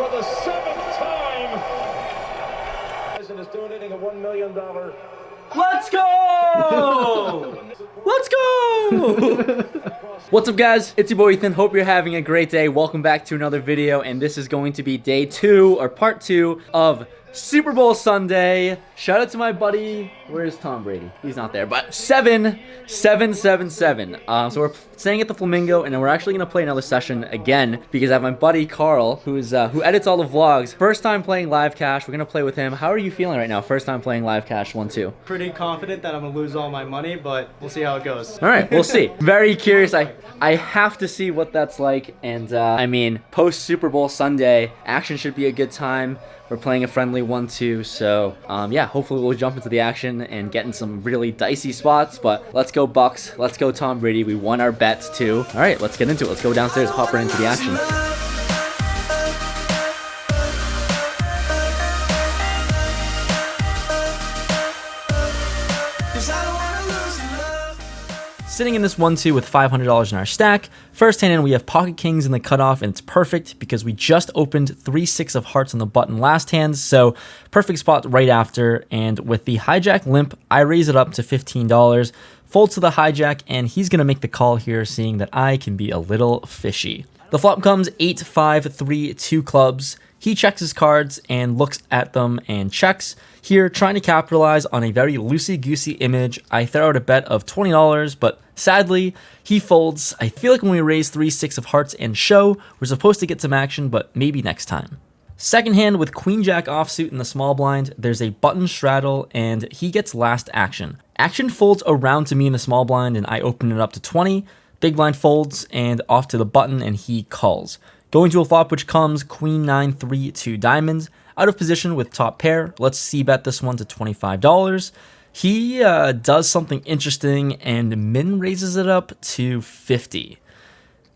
for the 7th time. President is donating a $1 million. Let's go! Let's go! What's up, guys? It's your boy Ethan. Hope you're having a great day. Welcome back to another video, and this is going to be day 2 or part 2 of Super Bowl Sunday. Shout out to my buddy. Where's Tom Brady? He's not there, but 7-7-7-7. So we're staying at the Flamingo, and then we're actually gonna play another session again because I have my buddy Carl, who edits all the vlogs. First time playing live cash. We're gonna play with him. How are you feeling right now? First time playing live cash 1-2. Pretty confident that I'm gonna lose all my money, but we'll see how it goes. All right, we'll see. Very curious. I have to see what that's like, and I mean, post Super Bowl Sunday, action should be a good time. We're playing a friendly 1-2, so yeah, hopefully we'll jump into the action and get in some really dicey spots, but let's go Bucks, let's go Tom Brady. We won our bets too. All right, let's get into it. Let's go downstairs, hop right into the action. Sitting in this 1-2 with $500 in our stack. First hand in, we have pocket kings in the cutoff, and it's perfect because we just opened 3-6 of hearts on the button last hand, so perfect spot right after. And with the hijack limp, I raise it up to $15, folds to the hijack, and he's gonna make the call here, seeing that I can be a little fishy. The flop comes 8-5-3 2 clubs. He checks his cards and looks at them and checks. Here, trying to capitalize on a very loosey-goosey image, I throw out a bet of $20, but sadly, he folds. I feel like when we raise 3-6 of hearts and show, we're supposed to get some action, but maybe next time. Second hand with Queen Jack offsuit in the small blind, there's a button straddle, and he gets last action. Action folds around to me in the small blind, and I open it up to 20. Big blind folds, and off to the button, and he calls. Going to a flop which comes Queen 9-3 2 diamonds, out of position with top pair. Let's c-bet this one to $25. He does something interesting and min raises it up to 50.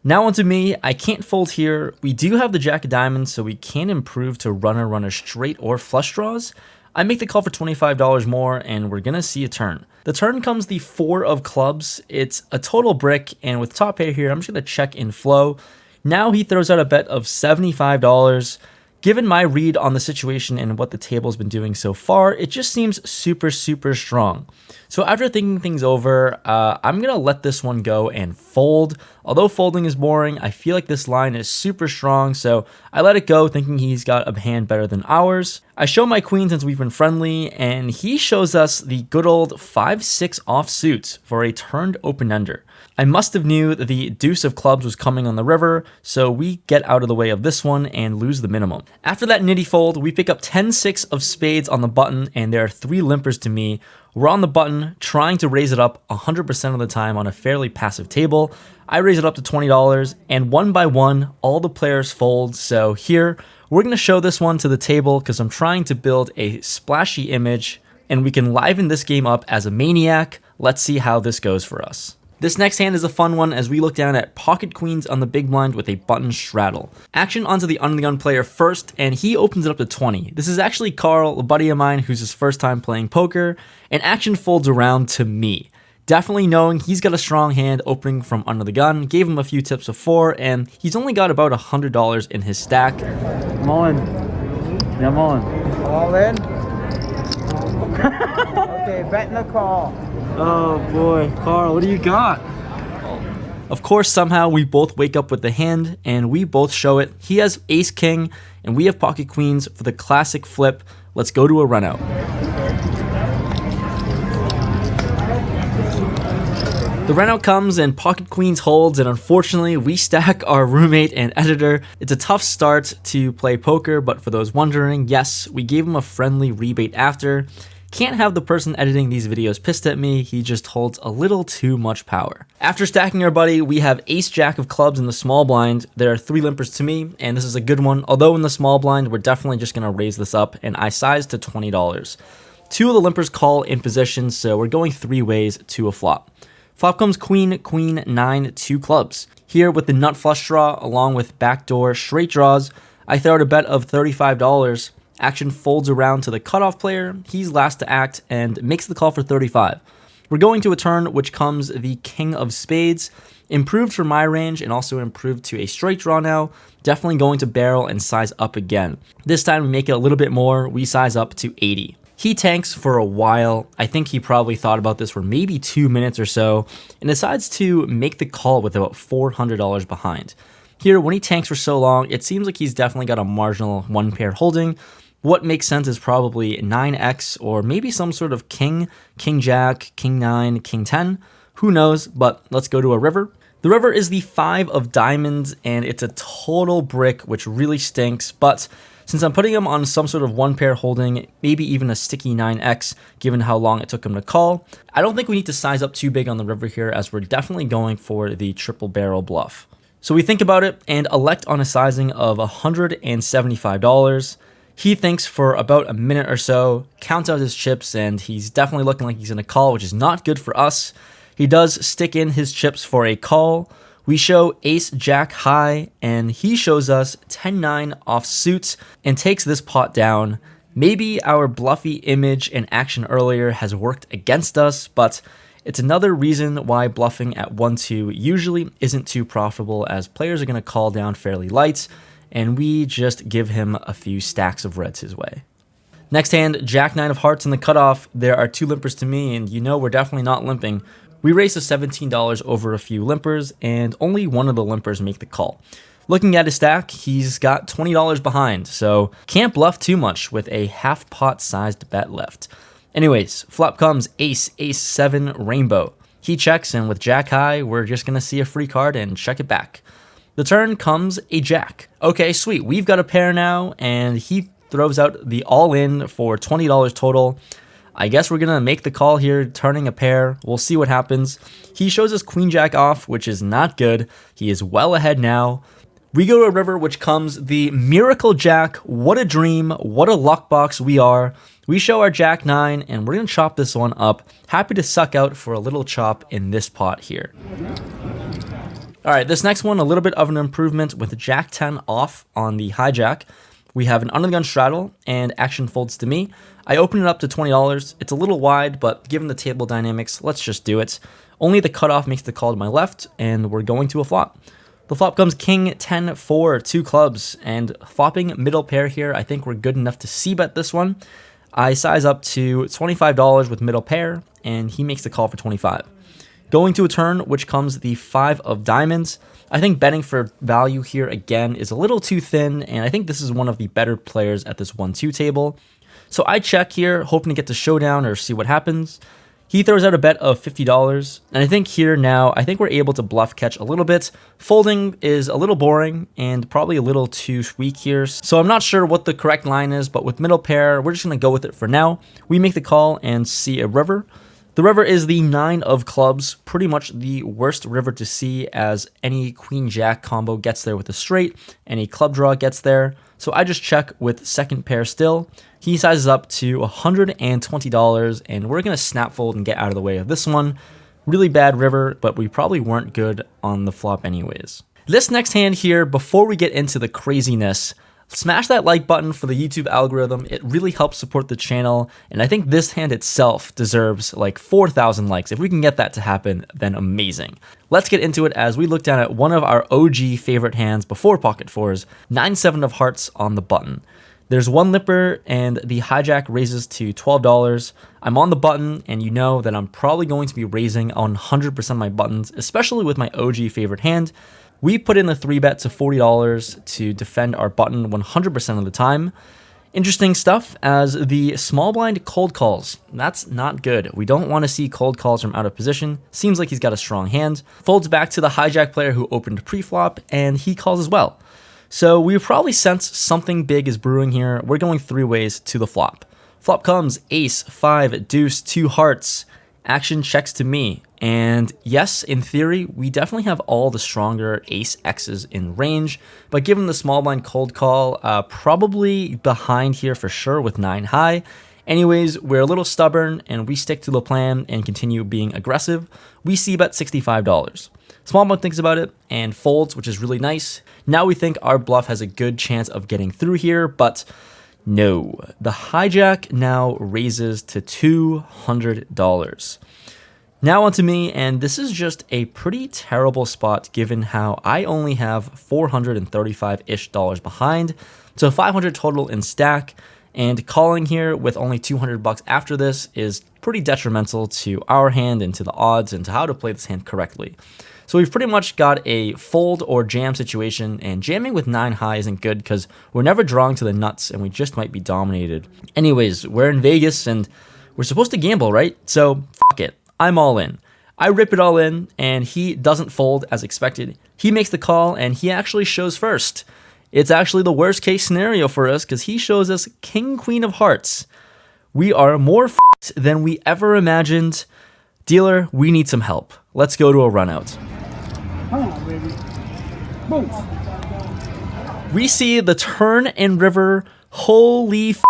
Now onto me. I can't fold here. We do have the jack of diamonds, so we can improve to runner straight or flush draws. I make the call for $25 more, and we're gonna see a turn. The turn comes the 4 of clubs. It's a total brick, and with top pair here, I'm just gonna check in flow. Now he throws out a bet of $75. Given my read on the situation and what the table's been doing so far, it just seems super strong. So after thinking things over, I'm gonna let this one go and fold. Although folding is boring, I feel like this line is super strong, so I let it go thinking he's got a hand better than ours. I show my queen since we've been friendly, and he shows us the good old 5-6 offsuit for a turned open-ender. I must have knew that the deuce of clubs was coming on the river, so we get out of the way of this one and lose the minimum. After that nitty fold, we pick up 10-6 of spades on the button, and there are 3 limpers to me. We're on the button, trying to raise it up 100% of the time on a fairly passive table. I raise it up to $20, and one by one, all the players fold. So here, we're going to show this one to the table because I'm trying to build a splashy image, and we can liven this game up as a maniac. Let's see how this goes for us. This next hand is a fun one as we look down at pocket queens on the big blind with a button straddle. Action onto the under the gun player first, and he opens it up to 20. This is actually Carl, a buddy of mine who's his first time playing poker, and action folds around to me. Definitely knowing he's got a strong hand opening from under the gun, gave him a few tips before, and he's only got about $100 in his stack. I'm all in. Yeah, I'm all in. All in? Okay, betting the call. Oh boy, Carl, what do you got? Of course, somehow we both wake up with the hand, and we both show it. He has ace king, and we have pocket queens for the classic flip. Let's go to a run out. The run out comes and pocket queens holds, and unfortunately we stack our roommate and editor. It's a tough start to play poker, but for those wondering, yes, we gave him a friendly rebate after. Can't have the person editing these videos pissed at me, he just holds a little too much power. After stacking our buddy, we have ace jack of clubs in the small blind. There are 3 limpers to me, and this is a good one, although in the small blind, we're definitely just gonna raise this up, and I size to $20. 2 of the limpers call in position, so we're going 3 ways to a flop. Flop comes queen 9 2 clubs. Here with the nut flush draw, along with backdoor straight draws, I throw out a bet of $35. Action folds around to the cutoff player. He's last to act and makes the call for 35. We're going to a turn which comes the king of spades, improved for my range and also improved to a straight draw now. Definitely going to barrel and size up again. This time we make it a little bit more. We size up to 80. He tanks for a while. I think he probably thought about this for maybe 2 minutes or so and decides to make the call with about $400 behind. Here, when he tanks for so long, it seems like he's definitely got a marginal one pair holding. What makes sense is probably 9x or maybe some sort of king, king jack, king 9, king 10. Who knows, but let's go to a river. The river is the 5 of diamonds and it's a total brick, which really stinks. But since I'm putting him on some sort of one pair holding, maybe even a sticky 9x, given how long it took him to call, I don't think we need to size up too big on the river here as we're definitely going for the triple barrel bluff. So we think about it and elect on a sizing of $175. He thinks for about a minute or so, counts out his chips, and he's definitely looking like he's going to call, which is not good for us. He does stick in his chips for a call. We show ace jack high, and he shows us 10-9 offsuit and takes this pot down. Maybe our bluffy image and action earlier has worked against us, but it's another reason why bluffing at 1-2 usually isn't too profitable, as players are going to call down fairly light, and we just give him a few stacks of reds his way. Next hand, jack 9 of hearts in the cutoff. There are 2 limpers to me, and you know we're definitely not limping. We raise to $17 over a few limpers, and only one of the limpers make the call. Looking at his stack, he's got $20 behind, so can't bluff too much with a half pot sized bet left. Anyways, flop comes ace, ace 7, rainbow. He checks, and with jack high, we're just going to see a free card and check it back. The turn comes a jack. Okay, sweet. We've got a pair now, and he throws out the all-in for $20 total. I guess we're going to make the call here, turning a pair. We'll see what happens. He shows us queen jack off, which is not good. He is well ahead now. We go to a river, which comes the miracle jack. What a dream. What a luck box we are. We show our jack 9, and we're going to chop this one up. Happy to suck out for a little chop in this pot here. All right, this next one, a little bit of an improvement with jack 10 off on the hijack. We have an under the gun straddle, and action folds to me. I open it up to $20. It's a little wide, but given the table dynamics, let's just do it. Only the cutoff makes the call to my left, and we're going to a flop. The flop comes king 10 4, 2 clubs, and flopping middle pair here. I think we're good enough to c-bet this one. I size up to $25 with middle pair, and he makes the call for $25. Going to a turn, which comes the 5 of diamonds. I think betting for value here again is a little too thin, and I think this is one of the better players at this 1-2 table. So I check here, hoping to get the showdown or see what happens. He throws out a bet of $50, and I think here now, I think we're able to bluff catch a little bit. Folding is a little boring and probably a little too weak here, so I'm not sure what the correct line is, but with middle pair, we're just going to go with it for now. We make the call and see a river. The river is the 9 of clubs, pretty much the worst river to see, as any queen jack combo gets there with a straight, any club draw gets there. So I just check with second pair still. He sizes up to $120, and we're going to snap fold and get out of the way of this one. Really bad river, but we probably weren't good on the flop anyways. This next hand here, before we get into the craziness, smash that like button for the YouTube algorithm. It really helps support the channel, and I think this hand itself deserves like 4,000 likes. If we can get that to happen, then amazing. Let's get into it as we look down at one of our OG favorite hands before pocket fours, 9-7 of hearts on the button. There's one lipper, and the hijack raises to $12. I'm on the button, and you know that I'm probably going to be raising on 100% of my buttons, especially with my OG favorite hand. We put in the 3-bet to $40 to defend our button 100% of the time. Interesting stuff, as the small blind cold calls. That's not good. We don't want to see cold calls from out of position. Seems like he's got a strong hand. Folds back to the hijack player who opened pre-flop, and he calls as well. So we probably sense something big is brewing here. We're going 3 ways to the flop. Flop comes ace, 5, deuce, 2 hearts. Action checks to me. And yes, in theory, we definitely have all the stronger ace X's in range, but given the small blind cold call, probably behind here for sure with 9 high. Anyways, we're a little stubborn and we stick to the plan and continue being aggressive. We see bet $65. Small blind thinks about it and folds, which is really nice. Now we think our bluff has a good chance of getting through here, but no. The hijack now raises to $200. Now onto me, and this is just a pretty terrible spot given how I only have $435-ish behind, so 500 total in stack, and calling here with only 200 bucks after this is pretty detrimental to our hand and to the odds and to how to play this hand correctly. So we've pretty much got a fold or jam situation, and jamming with 9 high isn't good because we're never drawing to the nuts and we just might be dominated. Anyways, we're in Vegas and we're supposed to gamble, right? So fuck it. I'm all in. I rip it all in, and he doesn't fold as expected. He makes the call, and he actually shows first. It's actually the worst case scenario for us because he shows us King, Queen of Hearts. We are more f***ed than we ever imagined. Dealer, we need some help. Let's go to a run out. Come on, baby. Boom. We see the turn and river. Holy f***.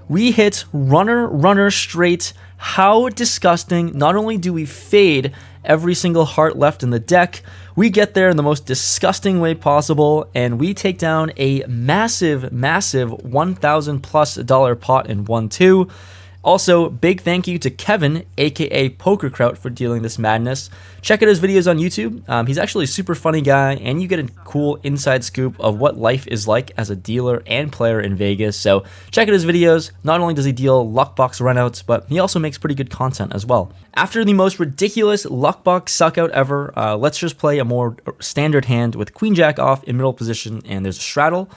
We hit runner straight. How disgusting. Not only do we fade every single heart left in the deck, we get there in the most disgusting way possible, and we take down a massive $1,000+ pot in 1-2. Also, big thank you to Kevin, aka PokerKraut, for dealing this madness. Check out his videos on YouTube. He's actually a super funny guy, and you get a cool inside scoop of what life is like as a dealer and player in Vegas. So check out his videos. Not only does he deal luckbox runouts, but he also makes pretty good content as well. After the most ridiculous luckbox suckout ever, let's just play a more standard hand with Queen Jack off in middle position, and there's a straddle.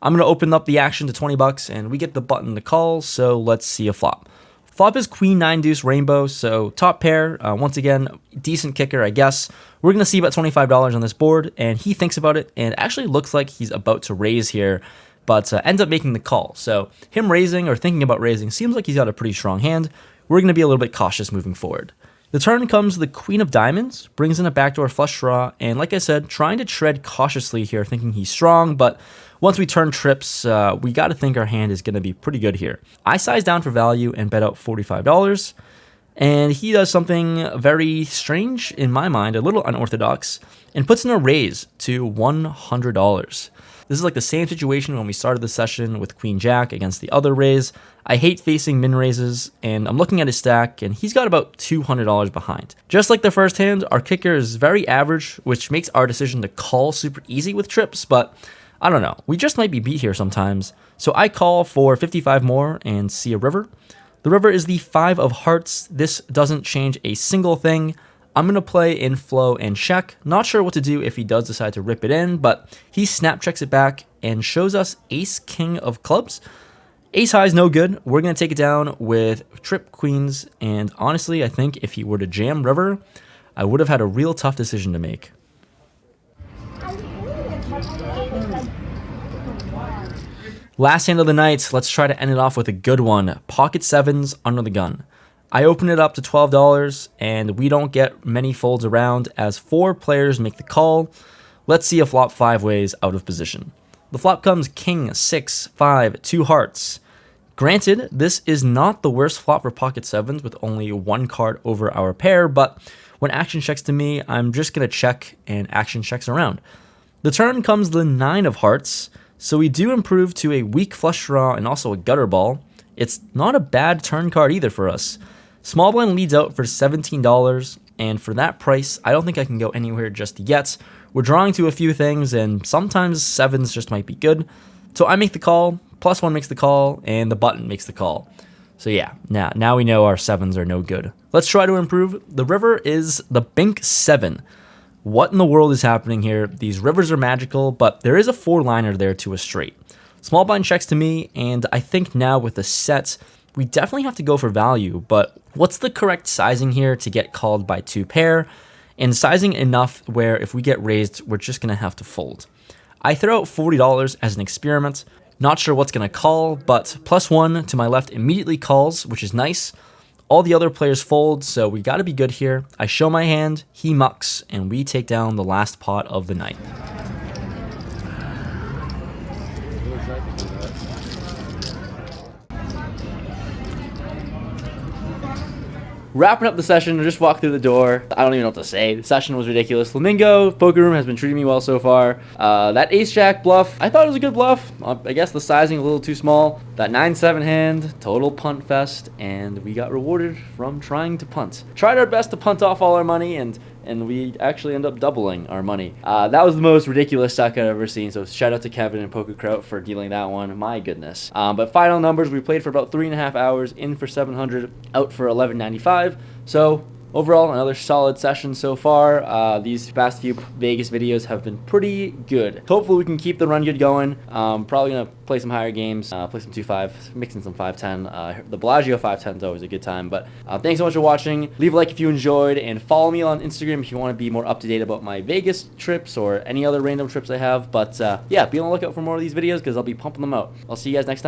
I'm going to open up the action to 20 bucks, and we get the button to call, so let's see a flop. Flop is Queen 9 deuce rainbow, so top pair, once again, decent kicker, I guess. We're going to see about $25 on this board, and he thinks about it, and actually looks like he's about to raise here, but ends up making the call. So him raising or thinking about raising seems like he's got a pretty strong hand. We're going to be a little bit cautious moving forward. The turn comes the Queen of Diamonds, brings in a backdoor flush draw, and like I said, trying to tread cautiously here, thinking he's strong, but once we turn trips, we got to think our hand is going to be pretty good here. I size down for value and bet out $45, and he does something very strange in my mind, a little unorthodox, and puts in a raise to $100. This is like the same situation when we started the session with Queen Jack against the other raise. I hate facing min raises, and I'm looking at his stack, and he's got about $200 behind. Just like the first hand, our kicker is very average, which makes our decision to call super easy with trips, but I don't know, we just might be beat here sometimes. So I call for 55 more and see a river. The river is the 5 of hearts. This doesn't change a single thing. I'm going to play in flow and check. Not sure what to do if he does decide to rip it in, but he snap checks it back and shows us ace king of clubs. Ace high is no good. We're going to take it down with trip queens, and honestly, I think if he were to jam river, I would have had a real tough decision to make. Last hand of the night, let's try to end it off with a good one. Pocket sevens under the gun. I open it up to $12, and we don't get many folds around as 4 players make the call. Let's see a flop 5 ways out of position. The flop comes king, 6, 5, 2 hearts. Granted, this is not the worst flop for pocket sevens with only 1 card over our pair, but when action checks to me, I'm just going to check, and action checks around. The turn comes the 9 of hearts, so we do improve to a weak flush draw and also a gutter ball. It's not a bad turn card either for us. Small blind leads out for $17, and for that price, I don't think I can go anywhere just yet. We're drawing to a few things, and sometimes sevens just might be good. So I make the call, +1 makes the call, and the button makes the call. So yeah, now we know our sevens are no good. Let's try to improve. The river is the Bink 7. What in the world is happening here? These rivers are magical, but there is a 4-liner there to a straight. Small blind checks to me, and I think now with the set, we definitely have to go for value, but what's the correct sizing here to get called by 2 pair? And sizing enough where if we get raised, we're just going to have to fold. I throw out $40 as an experiment. Not sure what's going to call, but +1 to my left immediately calls, which is nice. All the other players fold, so we got to be good here. I show my hand, he mucks, and we take down the last pot of the night. wrapping up the session, I just walked through the door. I don't even know what to say. The session was ridiculous. Flamingo Poker Room has been treating me well so far. That ace-jack bluff, I thought it was a good bluff. I guess the sizing a little too small. That 9-7 hand, total punt fest, and we got rewarded from trying to punt. Tried our best to punt off all our money, and we actually end up doubling our money. That was the most ridiculous suck I've ever seen, so shout out to Kevin and Poker Kraut for dealing that one. My goodness. But final numbers, we played for about 3.5 hours, in for 700, out for 1195. So overall, another solid session so far. These past few Vegas videos have been pretty good. Hopefully we can keep the run good going. Probably gonna play some higher games, play some 2-5, mix in some 5-10. The Bellagio 5-10 is always a good time. But thanks so much for watching. Leave a like if you enjoyed, and follow me on Instagram if you want to be more up to date about my Vegas trips or any other random trips I have. But yeah, be on the lookout for more of these videos because I'll be pumping them out. I'll see you guys next time.